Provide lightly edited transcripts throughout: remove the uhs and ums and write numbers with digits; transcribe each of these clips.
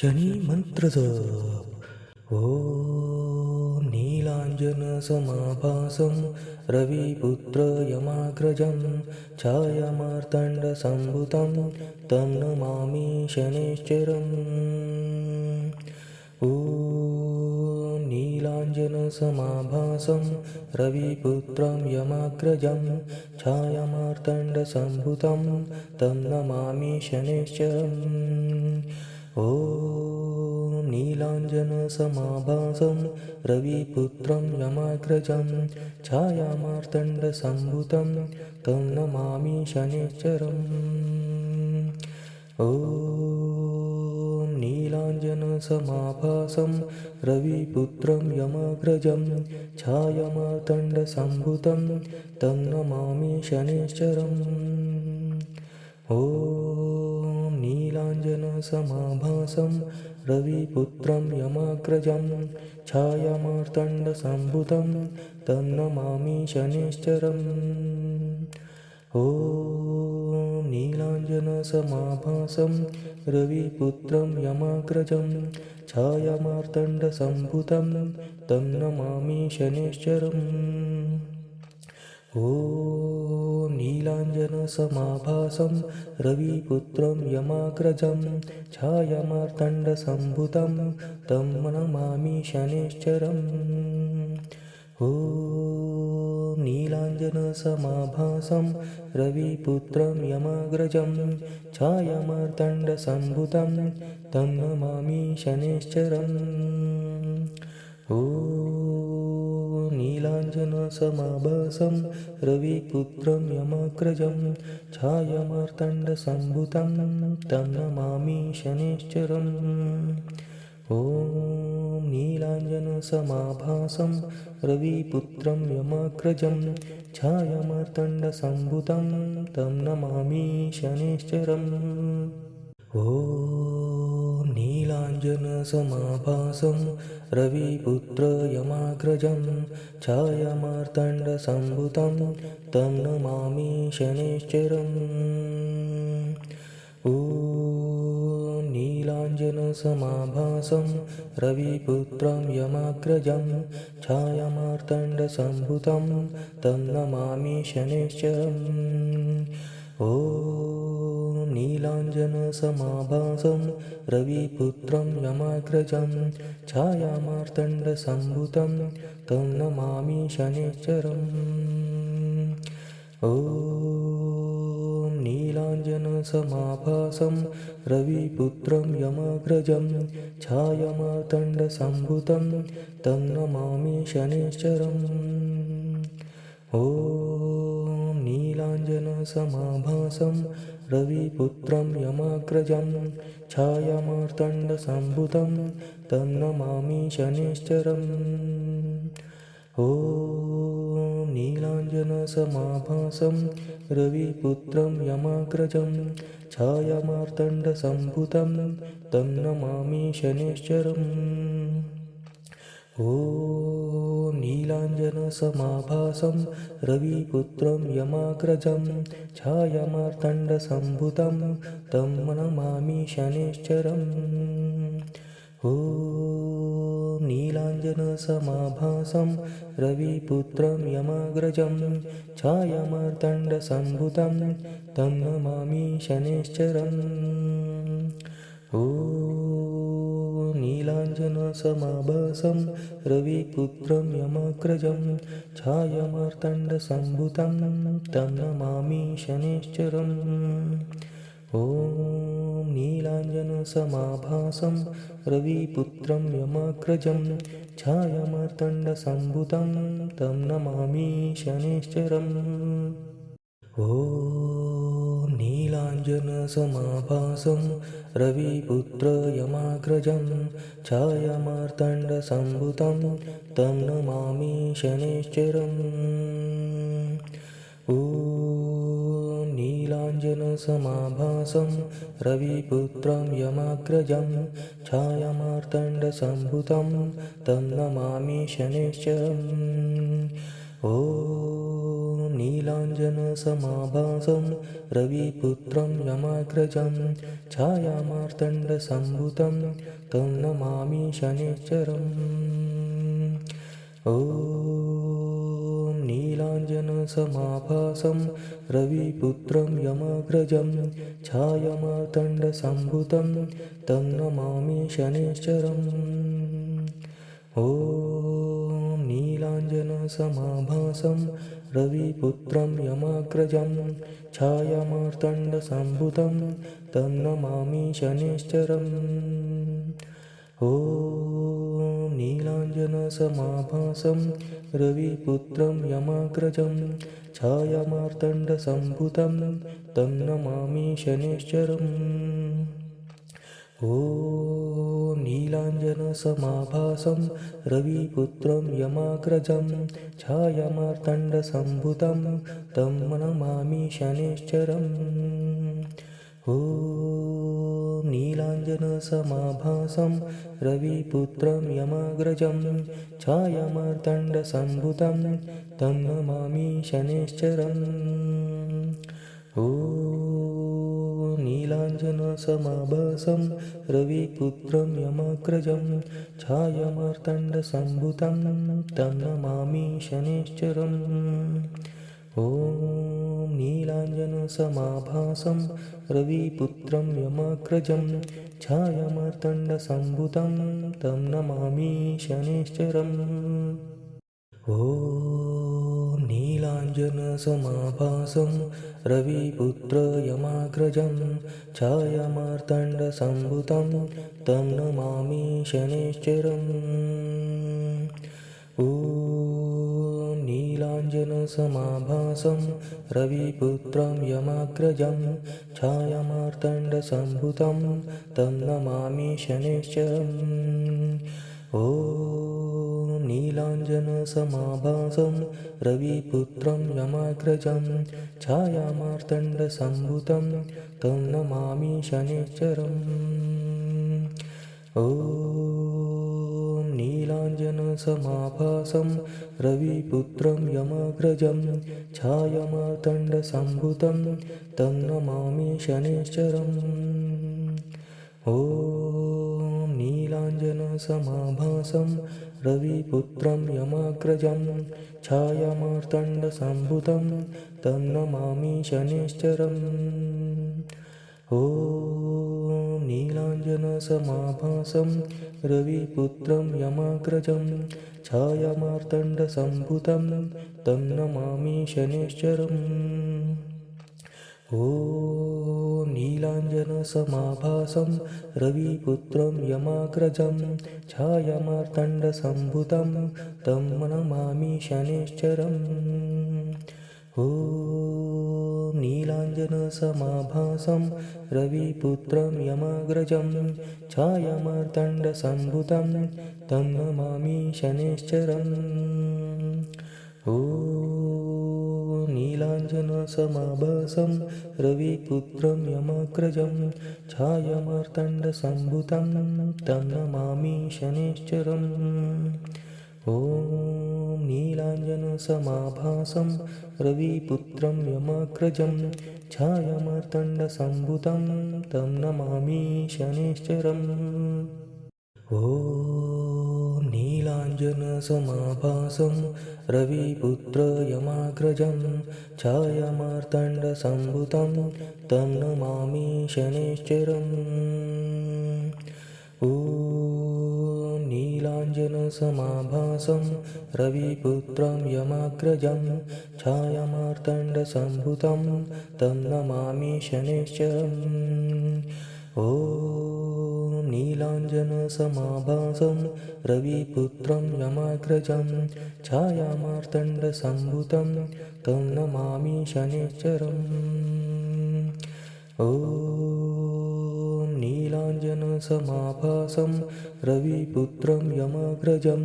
शनी मंत्र जप। ॐ नीलाञ्जनसमाभासं रविपुत्र यमाग्रजं छायामार्तण्डसम्भुतं तं नमामि शनैश्चरम्। ॐ नीलाञ्जनसमाभासं रविपुत्रं यमाग्रजं छायामार्तण्डसम्भुतं तं नमामि शनैश्चरम्। ॐ नीलाञ्जनसमाभासं रविपुत्रं यमाग्रजं छायामार्तण्डसम्भुतं तं नमामि शनैश्चरम्। ॐ नीलाञ्जनसमाभासं रविपुत्रं यमाग्रजं छायामार्तण्डसम्भुतं तं नमामि शनैश्चरम्। ॐ नीलाञ्जनसमाभासं रविपुत्रं यमाग्रजं छायामार्तण्डसम्भुतं तं नमामि शनैश्चरम्। ॐ नीलाञ्जनसमाभासं रविपुत्रं यमाग्रजं छायामार्तण्डसम्भुतं तं नमामि शनैश्चरम्। ॐ नीलाञ्जनसमाभासं रविपुत्रं यमाग्रजं छायामार्तण्डसम्भुतं तं नमामि शनैश्चरम्। ॐ नीलाञ्जनसमाभासं रविपुत्रं यमाग्रजं छायामार्तण्डसम्भुतं तं नमामि शनैश्चरम्। ॐ नीलाञ्जनसमाभासं रविपुत्रं यमाग्रजं छायामार्तण्डसम्भुतं तं नमामि शनैश्चरम्। ॐ नीलाञ्जनसमाभासं रविपुत्रं यमाग्रजं छायामार्तण्डसम्भुतं तं नमामि शनैश्चरम्। ॐ नीलाञ्जनसमाभासं रविपुत्र यमाग्रजं छायामार्तण्डसम्भुतं तं नमामि शनैश्चरम्। ॐ नीलाञ्जनसमाभासं रविपुत्रं यमाग्रजं छायामार्तण्डसम्भुतं तं नमामि शनैश्चरम्। ॐ नीलाञ्जनसमाभासं रविपुत्रं यमाग्रजं छायामार्तण्डसम्भुतं तं नमामि शनैश्चरम्। ॐ नीलाञ्जनसमाभासं रविपुत्रं यमाग्रजं छायामार्तण्डसम्भुतं तं नमामि शनैश्चरम्। ॐ नीलाञ्जनसमाभासं रविपुत्रं यमाग्रजं छायामार्तण्डसम्भुतं तं नमामि शनैश्चरम्। ॐ नीलाञ्जनसमाभासं रविपुत्रं यमाग्रजं छायामार्तण्डसम्भुतं तं नमामि शनैश्चरम्। ॐ नीलाञ्जनसमाभासं रविपुत्रं यमाग्रजं छायामार्तण्डसम्भुतं तं नमामि शनैश्चरम्। ॐ नीलाञ्जनसमाभासं रविपुत्रं यमाग्रजं छायामार्तण्डसम्भुतं तं नमामि शनैश्चरम्। ॐ नीलाञ्जनसमाभासं रविपुत्रं यमाग्रजं छायामार्तण्डसम्भुतं तं नमामि शनैश्चरम्। ॐ नीलाञ्जनसमाभासं रविपुत्रं यमाग्रजं छायामार्तण्डसम्भुतं तं नमामि शनैश्चरम्। ॐ नीलाञ्जनसमाभासं रविपुत्र यमाग्रजं छायामार्तण्डसम्भुतं तं नमामि शनैश्चरम्। ॐ नीलाञ्जनसमाभासं रविपुत्रं यमाग्रजं छायामार्तण्डसम्भुतं तं नमामि शनैश्चरम्। ॐ नीलाञ्जनसमाभासं रविपुत्रं यमाग्रजं छायामार्तण्डसम्भुतं तं नमामि शनैश्चरम्। ॐ नीलाञ्जनसमाभासं रविपुत्रं यमाग्रजं छायामार्तण्डसम्भुतं तं नमामि शनैश्चरम्। ॐ नीलाञ्जनसमाभासं रविपुत्रं यमाग्रजं छायामार्तण्डसम्भुतं तं नमामि शनैश्चरम्। ॐ नीलाञ्जनसमाभासं रविपुत्रं यमाग्रजं छायामार्तण्डसम्भुतं तं नमामि शनैश्चरम्। ॐ नीलाञ्जनसमाभासं रविपुत्रं यमाग्रजं छायामार्तण्डसम्भुतं तं नमामि शनैश्चरम्। ॐ नीलाञ्जनसमाभासं रविपुत्रं यमाग्रजं छायामार्तण्डसम्भुतं तं नमामि शनैश्चरम्। ॐ नीलाञ्जनसमाभासं रविपुत्रं यमाग्रजं छायामार्तण्डसम्भुतं तं नमामि शनैश्चरम्। ॐ नीलाञ्जनसमाभासं रविपुत्रं यमाग्रजं छायामार्तण्डसम्भुतं तं नमामि शनैश्चरम्। ॐ नीलाञ्जनसमाभासं रविपुत्रयमाग्रजं छायामार्तण्डसम्भुतं तं नमामि शनैश्चरम्। ॐ नीलाञ्जनसमाभासं रविपुत्रं यमाग्रजं छायामार्तण्डसम्भुतं तं नमामि शनैश्चरम्। ॐ नीलाञ्जनसमाभासं रविपुत्रं यमाग्रजं छायामार्तण्डसम्भुतं तं नमामि शनैश्चरम्। ॐ नीलाञ्जनसमाभासं रविपुत्रं यमाग्रजं छायामार्तण्डसम्भुतं तं नमामि शनैश्चरम्। ॐ नीलाञ्जनसमाभासं रविपुत्रं यमाग्रजं छायामार्तण्डसम्भुतं तं नमामि शनैश्चरम्। ॐ नीलाञ्जनसमाभासं रविपुत्रं यमाग्रजं छायामार्तण्डसम्भुतं तं नमामि शनैश्चरम्। ॐ नीलाञ्जनसमाभासं रविपुत्रं यमाग्रजं छायामार्तण्डसम्भुतं तं नमामि शनैश्चरम्। ॐ नीलाञ्जनसमाभासं रविपुत्रं यमाग्रजं छायामार्तण्डसम्भुतं तं नमामि शनैश्चरम्। ॐ नीलाञ्जनसमाभासं रविपुत्रं यमाग्रजं छायामार्तण्डसम्भुतं तं नमामि शनैश्चरम्। ॐ नीलाञ्जनसमाभासं रविपुत्रं यमाग्रजं छायामार्तण्डसम्भुतं तं नमामि शनैश्चरम्। ॐ नीलाञ्जनसमाभासं रविपुत्रयमाग्रजं छायामार्तण्डसम्भुतं तं नमामि शनैश्चरम्। ॐ नीलाञ्जनसमाभासं रविपुत्रं यमाग्रजं छायामार्तण्डसम्भुतं तं नमामि शनैश्चरम्। ॐ नीलाञ्जनसमाभासं रविपुत्रं यमाग्रजं छायामार्तण्डसम्भुतं तं नमामि शनैश्चरम्। ॐ नीलाञ्जनसमाभासं रविपुत्रं यमाग्रजं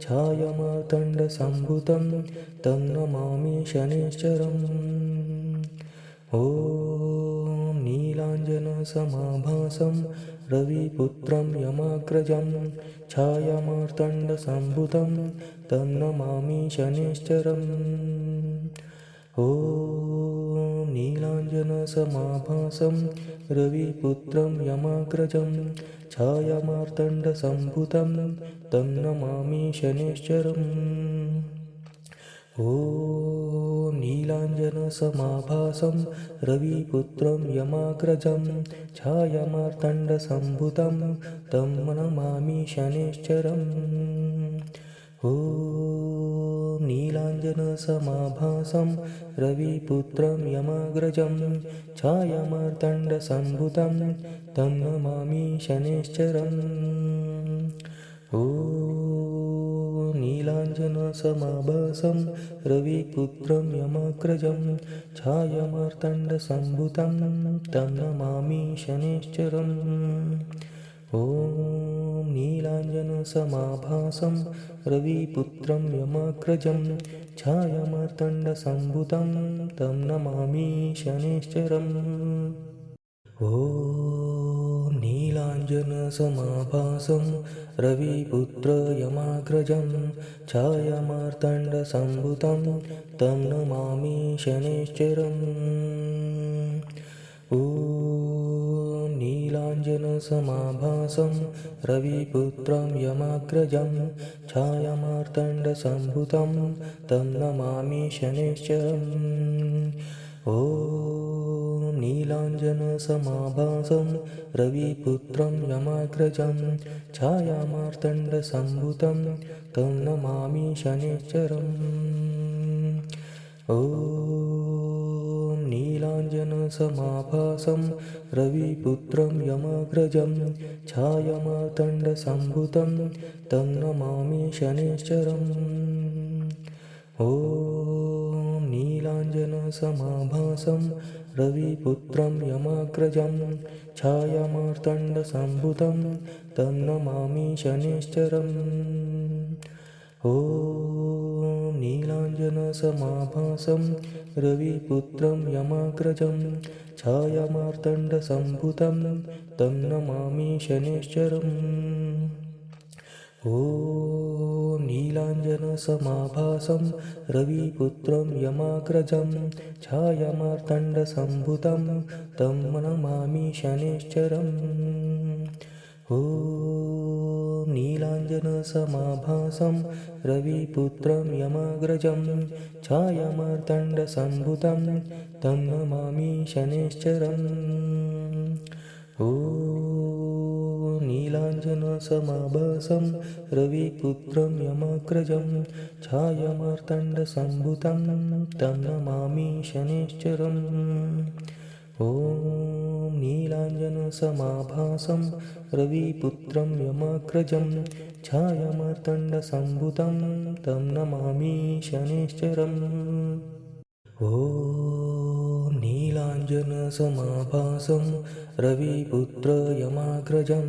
छायामार्तण्डसम्भुतं तं नमामि शनैश्चरम्। ॐ नीलाञ्जनसमाभासं रविपुत्रं यमाग्रजं छायामार्तण्डसम्भुतं तं नमामि शनैश्चरम्। ॐ ॐ नीलाञ्जनसमाभासं रविपुत्रं यमाग्रजं छायामार्तण्डसम्भुतं तं नमामि शनैश्चरम्। ॐ नीलाञ्जनसमाभासं रविपुत्रं यमाग्रजं छायामार्तण्डसम्भुतं तं नमामि शनैश्चरम्। ॐ नीलाञ्जनसमाभासं रविपुत्रं यमाग्रजं छायामार्तण्डसम्भुतं तं नमामि शनैश्चरम्। ॐ नीलाञ्जनसमाभासं रविपुत्रं यमाग्रजं छायामार्तण्डसम्भुतं तं नमामि शनैश्चरम्। ॐ नीलाञ्जनसमाभासं रविपुत्रं यमाग्रजं छायामार्तण्डसम्भुतं तं नमामि शनैश्चरम्। ॐ नीलाञ्जनसमाभासं रविपुत्र यमाग्रजं छायामार्तण्डसम्भुतं तं नमामि शनैश्चरम्। ॐ नीलाञ्जनसमाभासं रविपुत्रं यमाग्रजं छायामार्तण्डसम्भुतं तं नमामि शनैश्चरम्। ॐ नीलाञ्जनसमाभासं रविपुत्रं यमाग्रजं छायामार्तण्डसम्भुतं तं नमामि शनैश्चरम्। ॐ नीलाञ्जनसमाभासं रविपुत्रं यमाग्रजं छायामार्तण्डसम्भुतं तं नमामि शनैश्चरम्। ॐ नीलाञ्जनसमाभासं रविपुत्रं यमाग्रजं छायामार्तण्डसम्भुतं तं नमामि शनैश्चरम्। ॐ नीलाञ्जनसमाभासं रविपुत्रं यमाग्रजं छायामार्तण्डसम्भुतं तं नमामि शनैश्चरम्। ॐ नीलाञ्जनसमाभासं रविपुत्रं यमाग्रजं छायामार्तण्डसम्भुतं तं नमामि शनैश्चरम्। ॐ नीलाञ्जनसमाभासं रविपुत्रं यमाग्रजं छायामार्तण्डसम्भुतं तं नमामि शनैश्चरम्। ॐ नीलाञ्जनसमाभासं रविपुत्रं यमाग्रजं छायामार्तण्डसम्भुतं तं नमामि शनैश्चरम्। ॐ नीलाञ्जनसमाभासं रविपुत्रं यमाग्रजं छायामार्तण्डसम्भुतं तं नमामि शनैश्चरम्। ॐ नीलाञ्जनसमाभासं रविपुत्र यमाग्रजं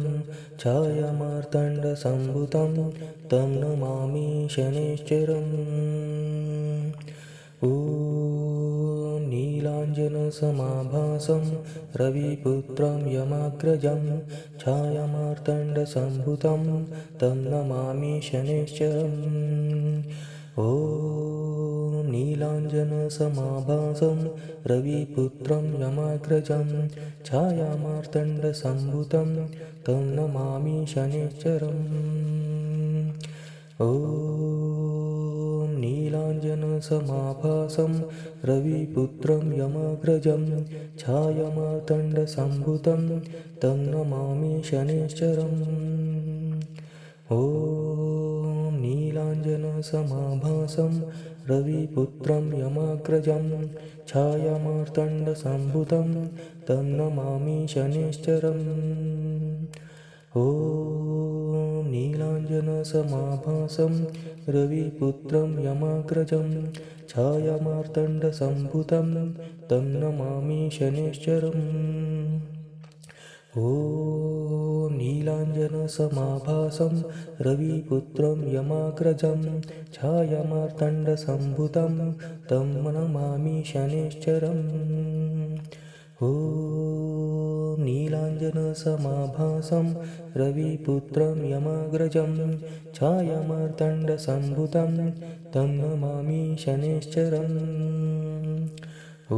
छायामार्तण्डसम्भुतं तं नमामि शनैश्चरम्। ॐ नीलाञ्जनसमाभासं रविपुत्रं यमाग्रजं छायामार्तण्डसम्भुतं तं नमामि शनैश्चरम्। ॐ नीलाञ्जनसमाभासं रविपुत्रं यमाग्रजं छायामार्तण्डसम्भुतं तं नमामि शनैश्चरम्। ॐ नीलाञ्जनसमाभासं रविपुत्रं यमाग्रजं छायामार्तण्डसम्भुतं तं नमामि शनैश्चरम्। ॐ नीलाञ्जनसमाभासं रविपुत्रं यमाग्रजं छायामार्तण्डसम्भुतं तं नमामि शनैश्चरम्। ॐ नीलाञ्जनसमाभासं रविपुत्रं यमाग्रजं छायामार्तण्डसम्भुतं तं नमामि शनैश्चरम्। ॐ नीलाञ्जनसमाभासं रविपुत्रं यमाग्रजं छायामार्तण्डसम्भुतं तं नमामि शनैश्चरम्। ॐ नीलाञ्जनसमाभासं रविपुत्रं यमाग्रजं छायामार्तण्डसम्भुतं तं नमामि शनैश्चरम्। ॐ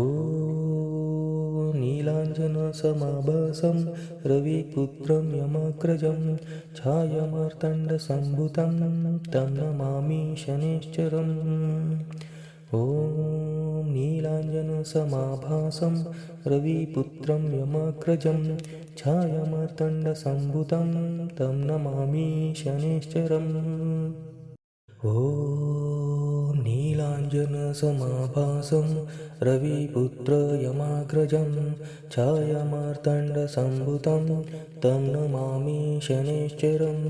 नीलाञ्जनसमाभासं रविपुत्रं यमाग्रजं छायामार्तण्डसम्भुतं तं नमामि शनैश्चरम् ॐ नीलाञ्जनसमाभासं रविपुत्रं यमाग्रजं छायामार्तण्डसम्भुतं तं नमामि शनैश्चरम् ॐ नीलाञ्जनसमाभासं रविपुत्रयमाग्रजं छायामार्तण्डसम्भुतं तं नमामि शनैश्चरम्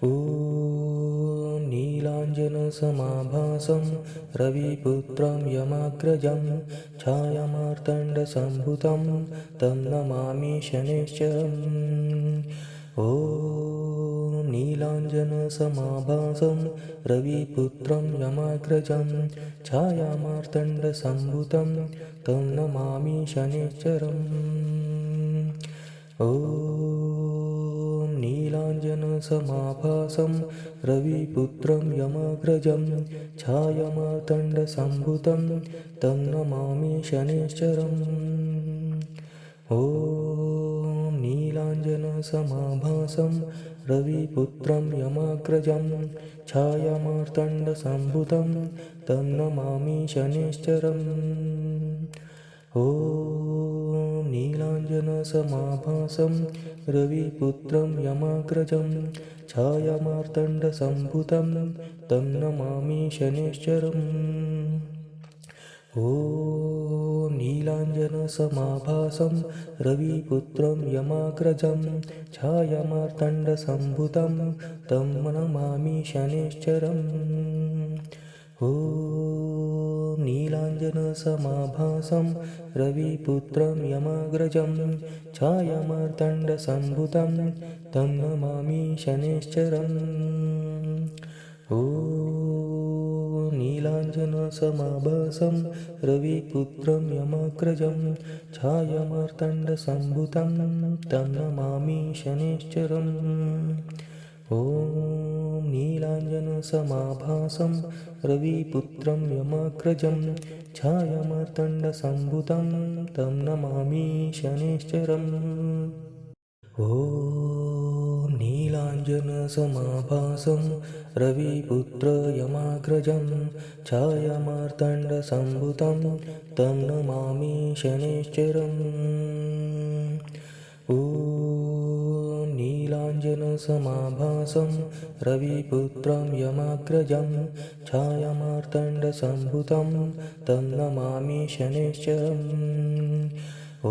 ॐ नीलाञ्जनसमाभासं रविपुत्रं यमाग्रजं छायामार्तण्डसम्भुतं तं नमामि शनैश्चरम् ॐ नीलाञ्जनसमाभासं रविपुत्रं यमाग्रजं छायामार्तण्डसम्भुतं तं नमामि शनैश्चरम् ॐ नीलाञ्जनसमाभासं रविपुत्रं यमाग्रजं छायामार्तण्डसम्भुतं तं नमामि शनैश्चरम् ॐ नीलाञ्जनसमाभासं रविपुत्रं यमाग्रजं छायामार्तण्डसम्भुतं तं नमामि शनैश्चरम् ॐ नीलाञ्जनसमाभासं रविपुत्रं यमाग्रजं छायामार्तण्डसम्भुतं तं नमामि शनैश्चरम् ॐ नीलाञ्जनसमाभासं रविपुत्रं यमाग्रजं छायामार्तण्डसम्भुतं तं नमामि शनैश्चरम् ॐ नीलाञ्जनसमाभासं रविपुत्रं यमाग्रजं छायामार्तण्डसम्भुतं तं नमामि शनैश्चरम् ॐ नीलाञ्जनसमाभासं रविपुत्रं यमाग्रजं छायामार्तण्डसम्भुतं तं नमामि शनैश्चरम् ॐ नीलाञ्जनसमाभासं रविपुत्रं यमाग्रजं छायामार्तण्डसम्भुतं तं नमामि शनैश्चरम् ॐ नीलाञ्जनसमाभासं रविपुत्रयमाग्रजं छायामार्तण्डसम्भुतं तं नमामि शनैश्चरम् ॐ नीलाञ्जनसमाभासं रविपुत्रं यमाग्रजं छायामार्तण्डसम्भुतं तं नमामि शनैश्चरम् ॐ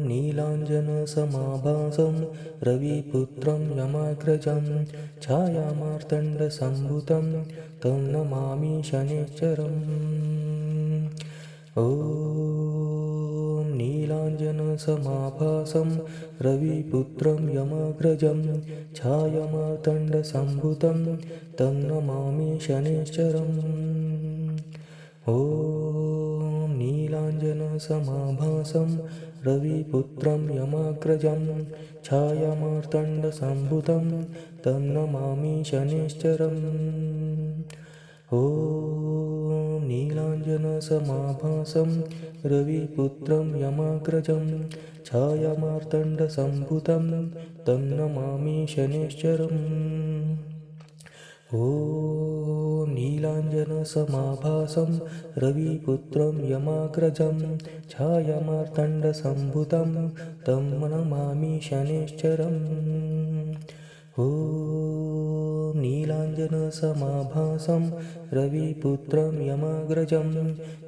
नीलाञ्जनसमाभासं रविपुत्रं यमाग्रजं छायामार्तण्डसम्भुतं तं नमामि शनैश्चरम् ॐ नीलाञ्जनसमाभासं रविपुत्रं यमाग्रजं छायामार्तण्डसम्भुतं तं नमामि शनैश्चरम् ॐ नीलाञ्जनसमाभासं रविपुत्रं यमाग्रजं छायामार्तण्डसम्भुतं तं नमामि शनैश्चरम् ॐ नीलाञ्जनसमाभासं रविपुत्रं यमाग्रजं छायामार्तण्डसम्भुतं तं नमामि शनैश्चरम् ॐ नीलाञ्जनसमाभासं रविपुत्रं यमाग्रजं छायामार्तण्डसम्भुतं तं नमामि शनैश्चरम् ॐ नीलाञ्जनसमाभासं रविपुत्रं यमाग्रजं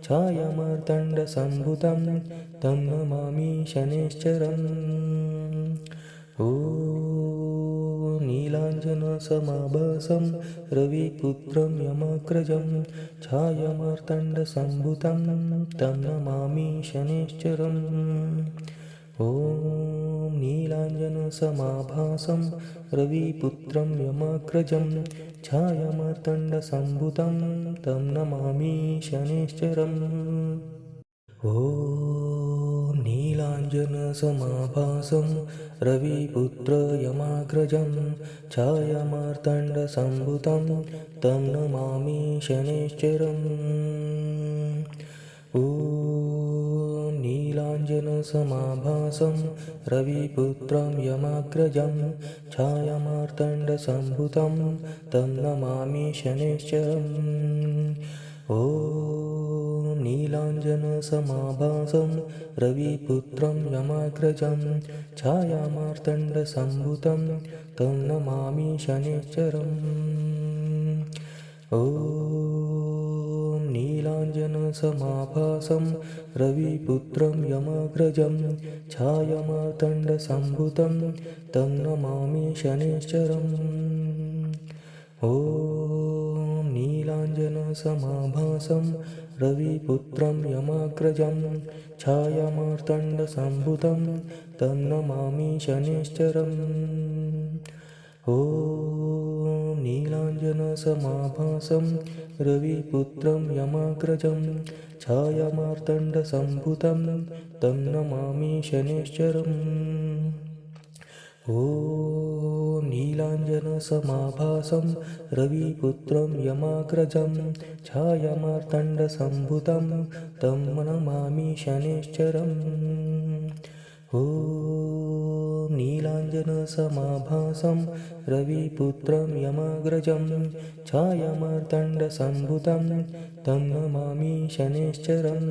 छायामार्तण्डसम्भुतं तं नमामि शनैश्चरम् ॐ नीलाञ्जनसमाभासं रविपुत्रं यमाग्रजं छायामार्तण्डसम्भुतं तं नमामि शनैश्चरम् ॐ नीलाञ्जनसमाभासं रविपुत्रं यमाग्रजं छायामार्तण्डसम्भुतं तं नमामि शनैश्चरम् ॐ नीलाञ्जनसमाभासं रविपुत्रयमाग्रजं छायामार्तण्डसम्भुतं तं नमामि शनैश्चरम् नीलाञ्जनसमाभासं रविपुत्रं यमाग्रजं छायामार्तण्डसम्भुतं तं नमामि शनैश्चरम् ॐ नीलाञ्जनसमाभासं रविपुत्रं यमाग्रजं छायामार्तण्डसम्भुतं तं नमामि शनैश्चरम् ॐ नीलाञ्जनसमाभासं रविपुत्रं यमाग्रजं छायामार्तण्डसम्भुतं तं नमामि शनैश्चरम् ॐ नीलाञ्जनसमाभासं रविपुत्रं यमाग्रजं छायामार्तण्डसम्भुतं तं नमामि शनैश्चरम् ॐ नीलाञ्जनसमाभासं रविपुत्रं यमाग्रजं छायामार्तण्डसम्भुतं तं नमामि शनैश्चरम् ॐ नीलाञ्जनसमाभासं रविपुत्रं यमाग्रजं छायामार्तण्डसम्भुतं तं नमामि शनैश्चरम् ॐ नीलाञ्जनसमाभासं रविपुत्रं यमाग्रजं छायामार्तण्डसम्भुतं तं नमामि शनैश्चरम्